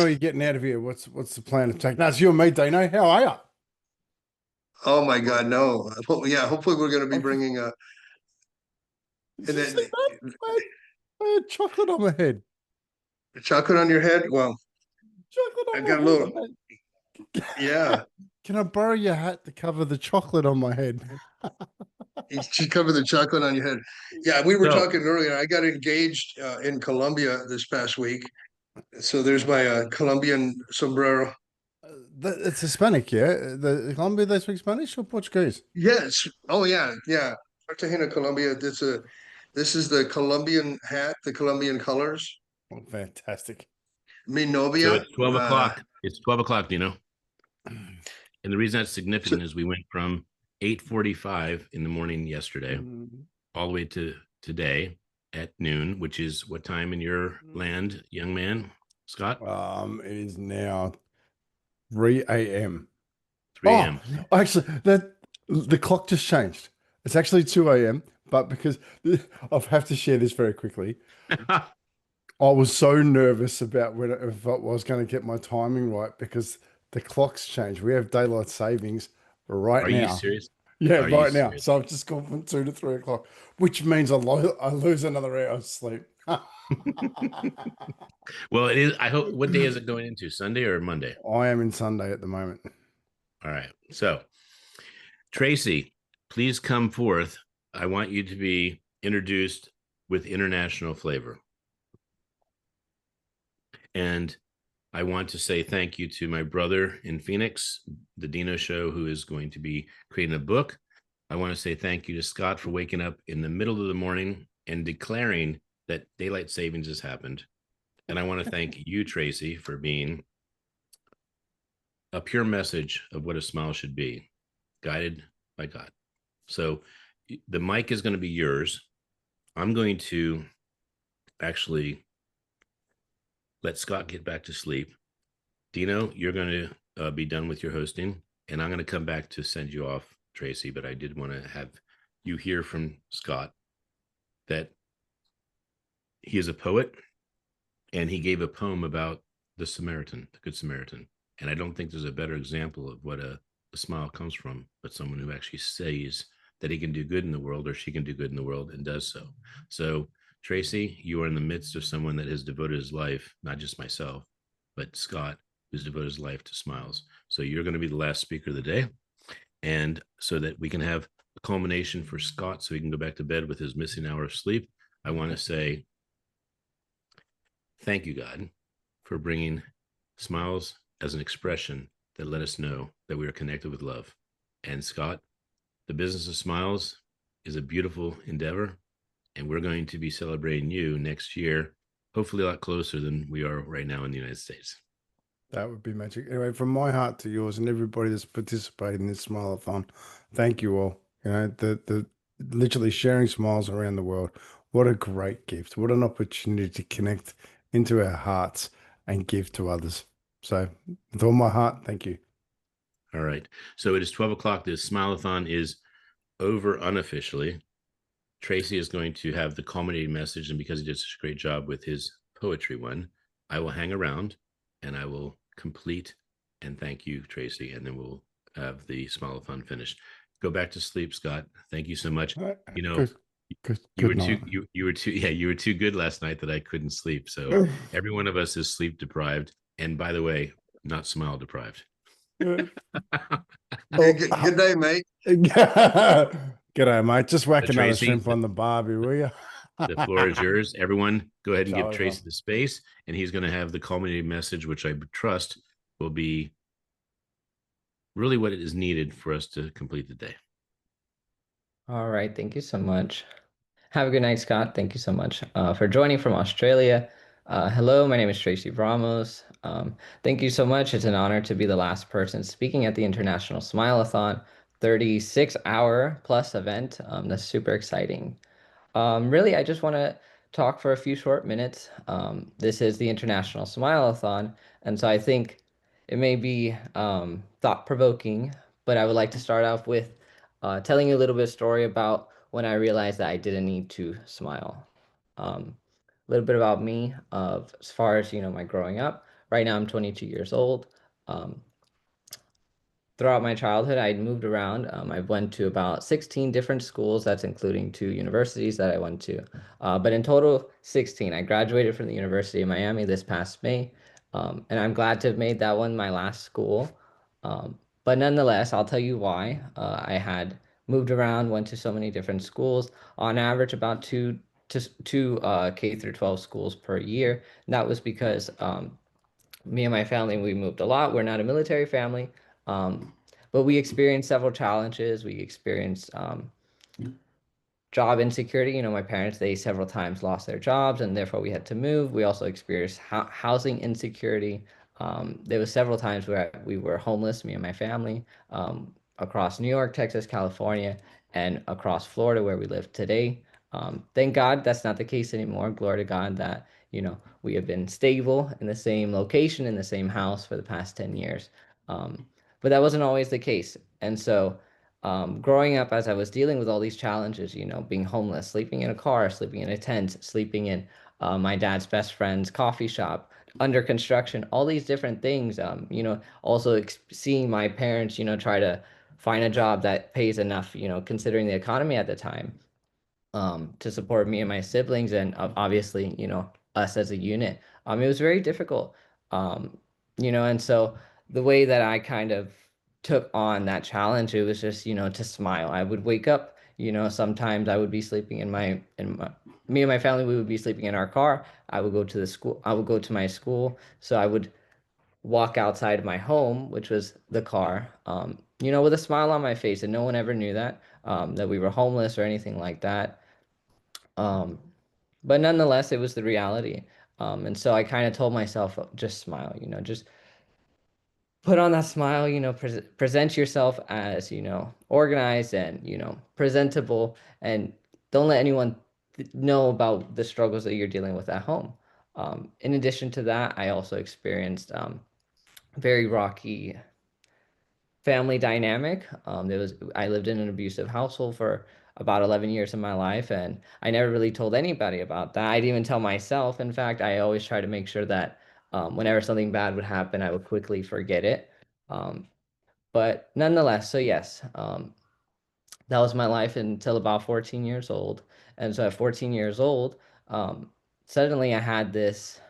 are you getting out of here? What's the plan of attack? No, it's you and me, Dino. How are you? Oh my God, no. Yeah, hopefully we're going to be Okay. bringing Did and you then see that? I had chocolate on my head. chocolate on your head. Well, Chocolate I on got a my head, little, mate. yeah. Can I borrow your hat to cover the chocolate on my head? You should cover the chocolate on your head. Yeah, we were So, talking earlier. I got engaged in Colombia this past week. So there's my Colombian sombrero. It's Hispanic, yeah? The Colombia, they speak Spanish or Portuguese? Yes. Oh yeah, yeah. Cartagena, Colombia. This is the Colombian hat, the Colombian colors. Oh, fantastic. Mi so novia. it's 12 o'clock. It's 12 o'clock, And the reason that's So, significant is we went from 8:45 in the morning yesterday Mm, all the way to today at noon, which is what time in your land, young man, Scott? it is now 3 a.m. 3 Oh, a.m. actually, the clock just changed. It's actually 2 a.m., but because I have to share this very quickly. I was so nervous about if I was going to get my timing right because the clock's changed. We have daylight savings right Are you now. serious? Yeah, Are you right now. serious? So I've just gone from 2 to 3 o'clock, which means I lose another hour of sleep. Well, it is. I hope. What day is it going into? Sunday or Monday? I am in Sunday at the moment. All right. So, Tracy, please come forth. I want you to be introduced with international flavor. And I want to say thank you to my brother in Phoenix, the Dino Show, who is going to be creating a book. I want to say thank you to Scott for waking up in the middle of the morning and declaring that daylight savings has happened. And I want to thank you, Tracy, for being a pure message of what a smile should be, guided by God. So the mic is going to be yours. I'm going to actually let Scott get back to sleep. Dino, you're going to be done with your hosting, and I'm going to come back to send you off, Tracy. But I did want to have you hear from Scott that he is a poet, and he gave a poem about the Samaritan, the Good Samaritan. And I don't think there's a better example of what a smile comes from, but someone who actually says that he can do good in the world or she can do good in the world and does so. So, Tracy, you are in the midst of someone that has devoted his life, not just myself, but Scott, who's devoted his life to smiles. So you're going to be the last speaker of the day. And so that we can have a culmination for Scott so he can go back to bed with his missing hour of sleep, I want to say thank you, God, for bringing smiles as an expression that let us know that we are connected with love. And Scott, the business of smiles is a beautiful endeavor, and we're going to be celebrating you next year, hopefully a lot closer than we are right now in the United States. That would be magic. Anyway, from my heart to yours and everybody that's participated in this Smile-A-Thon, thank you all. The literally sharing smiles around the world. What a great gift. What an opportunity to connect into our hearts and give to others. So with all my heart, thank you. All right. So it is 12 o'clock. This Smile-A-Thon is over unofficially. Tracy is going to have the culminating message, and because he did such a great job with his poetry one, I will hang around and I will complete and thank you, Tracy, and then we'll have the Smile-A-Thon finished. Go back to sleep, Scott. Thank you so much. All right. You know, Good, good, you were good too night. you were too yeah, you were too good last night that I couldn't sleep. So every one of us is sleep deprived, and by the way, not smile deprived. hey, Oh, good day, mate. g'day, mate. Just whack another Tracy, shrimp on the barbie, will you? the floor is yours. Everyone, go ahead and give Ciao, Tracy everyone. the space, and he's going to have the culminating message, which I trust will be really what it is needed for us to complete the day. All right, thank you so much. Have a good night, Scott. Thank you so much for joining from Australia. Hello, my name is Tracy Ramos. Thank you so much. It's an honor to be the last person speaking at the International Smile-A-Thon 36-hour plus event. That's super exciting. Really, I just want to talk for a few short minutes. This is the International Smile-A-Thon, and so I think it may be thought-provoking, but I would like to start off with telling you a little bit of story about when I realized that I didn't need to smile. A little bit about me, of as far as my growing up. Right now, I'm 22 years old. Um, Throughout my childhood, I moved around. I went to about 16 different schools. That's including 2 universities that I went to. But in total, 16. I graduated from the University of Miami this past May. And I'm glad to have made that one my last school. But nonetheless, I'll tell you why. I had moved around, went to so many different schools, on average about two K through 12 schools per year. And that was because me and my family, we moved a lot. We're not a military family, um, but we experienced several challenges. We experienced job insecurity. My parents, they several times lost their jobs and therefore we had to move. We also experienced housing insecurity. There was several times where we were homeless, me and my family, across New York, Texas, California, and across Florida where we live today. Thank God that's not the case anymore. Glory to God that, we have been stable in the same location, in the same house for the past 10 years. But that wasn't always the case. And so, growing up, as I was dealing with all these challenges, being homeless, sleeping in a car, sleeping in a tent, sleeping in my dad's best friend's coffee shop, under construction, all these different things, also seeing my parents, try to find a job that pays enough, considering the economy at the time, to support me and my siblings, and obviously, us as a unit. It was very difficult. Um, and so the way that I kind of took on that challenge, it was just, to smile. I would wake up, sometimes I would be sleeping me and my family, we would be sleeping in our car. I would go to my school. So I would walk outside of my home, which was the car, with a smile on my face, and no one ever knew that we were homeless or anything like that. Um, but nonetheless, it was the reality. And so I kind of told myself, just smile, just put on that smile, present yourself as, organized and, presentable, and don't let anyone know about the struggles that you're dealing with at home. In addition to that, I also experienced very rocky family dynamic. I lived in an abusive household for about 11 years of my life, and I never really told anybody about that. I didn't even tell myself. In fact, I always try to make sure that whenever something bad would happen, I would quickly forget it. Um, but nonetheless, so yes, that was my life until about 14 years old. And so at 14 years old, um, suddenly I had this,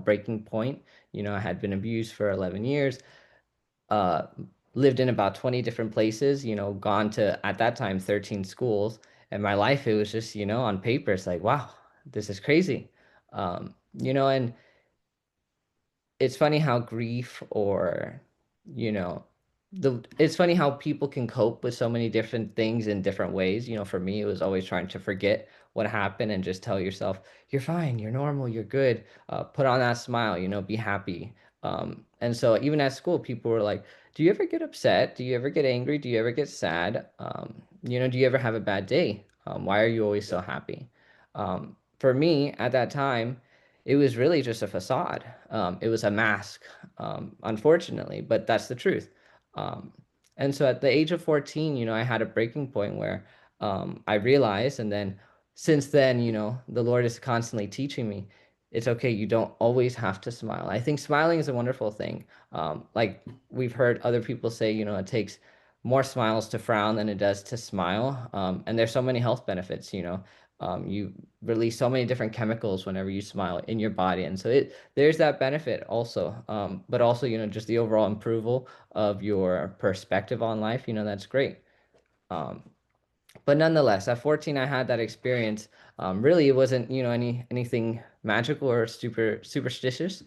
breaking point. I had been abused for 11 years, uh, lived in about 20 different places, gone to, at that time, 13 schools. And my life, it was just, on paper, it's like, wow, this is crazy. And it's funny how grief, or you know it's funny how people can cope with so many different things in different ways. For me, it was always trying to forget what happened and just tell yourself you're fine, you're normal, you're good. Put on that smile, be happy. And so even at school, people were like, do you ever get upset? Do you ever get angry? Do you ever get sad? Do you ever have a bad day? Why are you always so happy? For me at that time, it was really just a facade. It was a mask, unfortunately, but that's the truth. Um, and so at the age of 14, I had a breaking point where I realized, and then since then, the Lord is constantly teaching me it's okay. You don't always have to smile. I think smiling is a wonderful thing. Like we've heard other people say, it takes more smiles to frown than it does to smile. And there's so many health benefits. You release so many different chemicals whenever you smile in your body, and so there's that benefit also. But also, just the overall improval of your perspective on life. That's great. Um, but nonetheless, at 14, I had that experience. Really, it wasn't anything magical or super superstitious.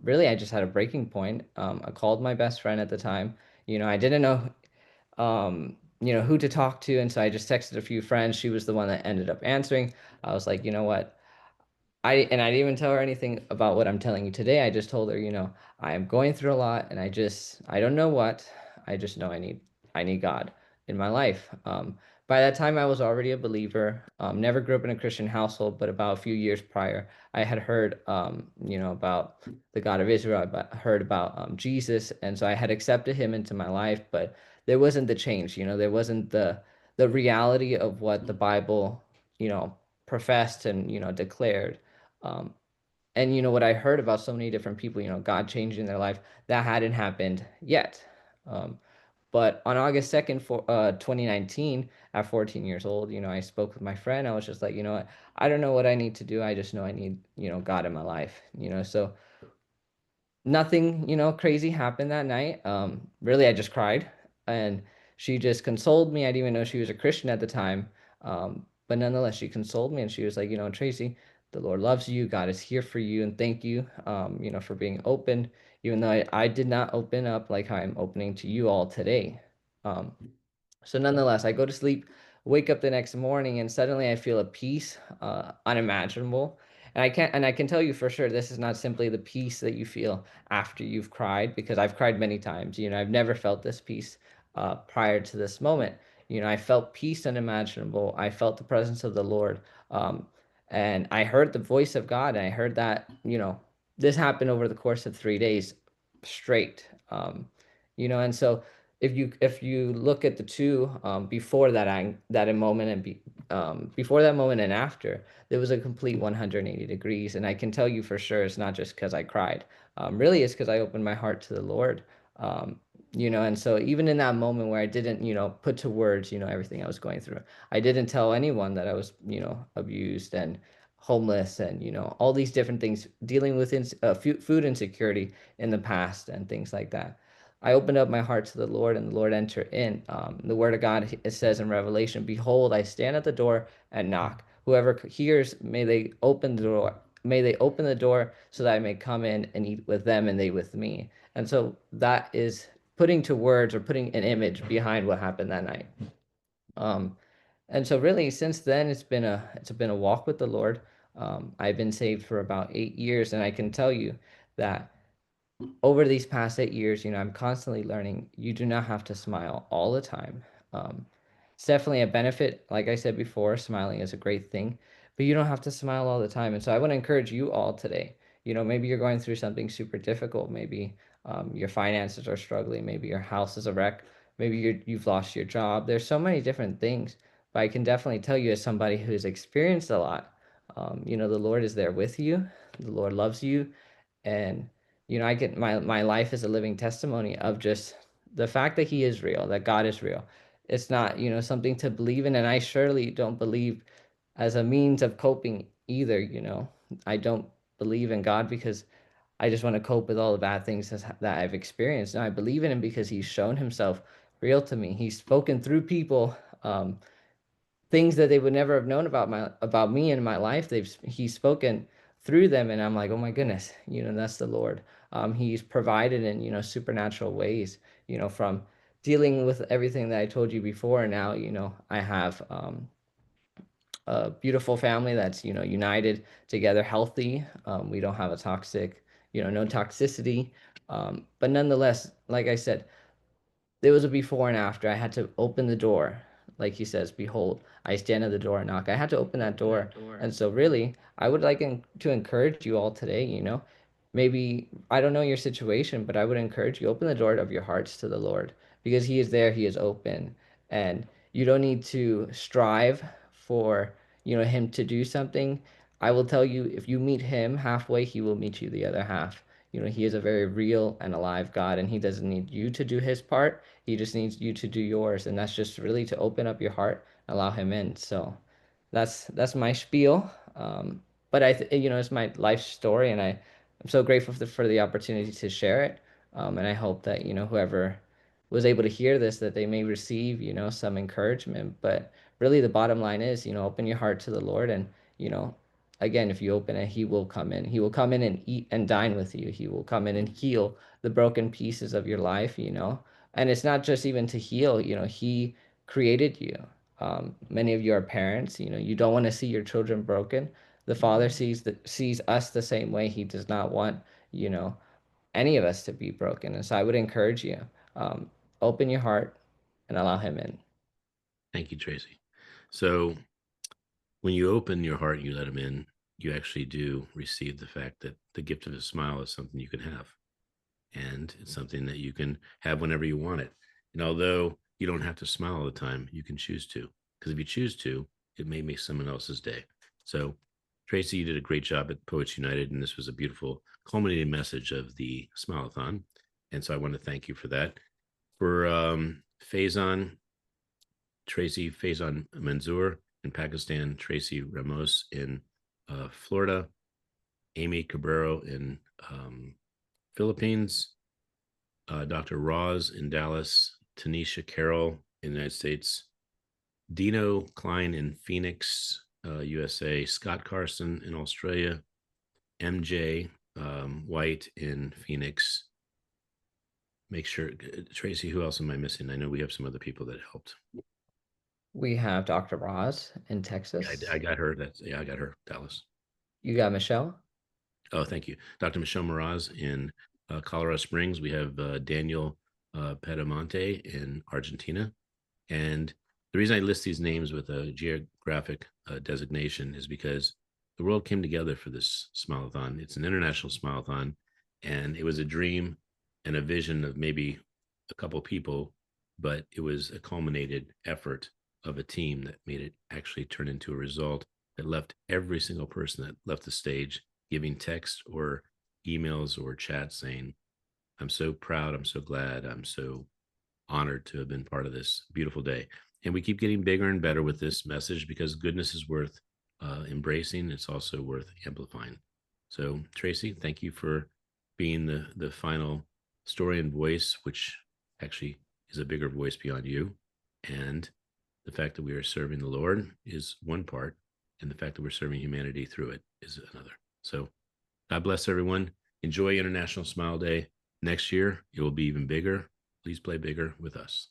Really, I just had a breaking point. I called my best friend at the time. I didn't know who to talk to. And so I just texted a few friends. She was the one that ended up answering. I was like, you know what? I didn't even tell her anything about what I'm telling you today. I just told her, I am going through a lot, and I don't know what. I just know I need God in my life. By that time, I was already a believer. Never grew up in a Christian household, but about a few years prior, I had heard, about the God of Israel. I heard about Jesus, and so I had accepted Him into my life. But there wasn't the change. There wasn't the reality of what the Bible, professed and declared. Um, And what I heard about so many different people, God changing their life, that hadn't happened yet. Um, but on August 2nd, 2019, at 14 years old, I spoke with my friend. I was just like, you know what? I don't know what I need to do. I just know I need, God in my life, So nothing, crazy happened that night. Really, I just cried, and she just consoled me. I didn't even know she was a Christian at the time. But nonetheless, she consoled me, and she was like, Tracy, the Lord loves you. God is here for you, and thank you, for being open, even though I did not open up like how I'm opening to you all today. Um, so nonetheless, I go to sleep, wake up the next morning, and suddenly I feel a peace unimaginable. And I can tell you for sure this is not simply the peace that you feel after you've cried, because I've cried many times. I've never felt this peace prior to this moment. I felt peace unimaginable. I felt the presence of the Lord, um, and I heard the voice of God. And I heard that this happened over the course of 3 days straight. And so if you look at the two, before that moment before that moment and after, there was a complete 180 degrees. And I can tell you for sure it's not just because I cried. Really, it's because I opened my heart to the Lord. um, and so even in that moment where I didn't put to words everything I was going through, I didn't tell anyone that I was abused and homeless and all these different things, dealing with food insecurity in the past and things like that. I opened up my heart to the Lord, and the Lord entered in. The Word of God, it says in Revelation, "Behold, I stand at the door and knock. Whoever hears, may they open the door. May they open the door so that I may come in and eat with them, and they with me." And so that is putting to words, or putting an image behind what happened that night. Um, and so really, since then, it's been a walk with the Lord. I've been saved for about 8 years, and I can tell you that over these past 8 years, I'm constantly learning you do not have to smile all the time. Um, it's definitely a benefit. Like I said before, smiling is a great thing, but you don't have to smile all the time. And so I want to encourage you all today. Maybe you're going through something super difficult. Maybe your finances are struggling. Maybe your house is a wreck. Maybe you've lost your job. There's so many different things, but I can definitely tell you, as somebody who's experienced a lot, the Lord is there with you. The Lord loves you, and I get my life is a living testimony of just the fact that He is real, that God is real. It's not something to believe in, and I surely don't believe as a means of coping either. I don't believe in God because I just want to cope with all the bad things that I've experienced. No, I believe in Him because He's shown Himself real to me. He's spoken through people, things that they would never have known about me in my life. He's spoken through them, and I'm like, oh my goodness, that's the Lord. He's provided in supernatural ways, from dealing with everything that I told you before. And now I have a beautiful family that's united together, healthy. We don't have a toxic, no toxicity. But nonetheless, like I said, there was a before and after. I had to open the door. Like He says, "Behold, I stand at the door and knock." I had to open that door. And so really, I would like to encourage you all today, maybe I don't know your situation, but I would encourage you, open the door of your hearts to the Lord, because He is there, He is open. And you don't need to strive for, Him to do something. I will tell you, if you meet Him halfway, He will meet you the other half. He is a very real and alive God, and He doesn't need you to do His part. He just needs you to do yours, and that's just really to open up your heart, allow Him in. So that's my spiel. But it's my life story, and I'm so grateful for the opportunity to share it. And I hope that whoever was able to hear this, that they may receive some encouragement. But really, the bottom line is, open your heart to the Lord, and you know again, if you open it, He will come in. He will come in and eat and dine with you. He will come in and heal the broken pieces of your life. And it's not just even to heal. He created you. Many of you are parents. You don't want to see your children broken. The Father sees us the same way. He does not want you know any of us to be broken. And so I would encourage you, um, open your heart and allow Him in. Thank you, Tracy. So when you open your heart and you let Him in, you actually do receive the fact that the gift of a smile is something you can have. And it's something that you can have whenever you want it. And although you don't have to smile all the time, you can choose to. Because if you choose to, it may make someone else's day. So Tracy, you did a great job at Poets United, and this was a beautiful culminating message of the Smile-A-Thon. And so I want to thank you for that. For Faison, Tracy Faison Manzoor in Pakistan, Tracy Ramos in Florida, Amy Cabrero in Philippines, Dr. Roz in Dallas, Tanisha Carroll in the United States, Dino Klein in Phoenix, USA, Scott Carson in Australia, MJ White in Phoenix. Make sure, Tracy, who else am I missing? I know we have some other people that helped. We have Dr. Roz in Texas. I got her. I got her, Dallas. You got Michelle? Oh, thank you. Dr. Michelle Moraz in Colorado Springs. We have Daniel Pedamonte in Argentina. And the reason I list these names with a geographic designation is because the world came together for this Smile-A-Thon. It's an international Smile-A-Thon, and it was a dream and a vision of maybe a couple people, but it was a culminated effort of a team that made it actually turn into a result that left every single person that left the stage giving text or emails or chat saying, I'm so proud, I'm so glad, I'm so honored to have been part of this beautiful day. And we keep getting bigger and better with this message because goodness is worth embracing. It's also worth amplifying. So Tracy, thank you for being the final story and voice, which actually is a bigger voice beyond you. And the fact that we are serving the Lord is one part, and the fact that we're serving humanity through it is another. So God bless everyone. Enjoy International Smile Day. Next year, it will be even bigger. Please play bigger with us.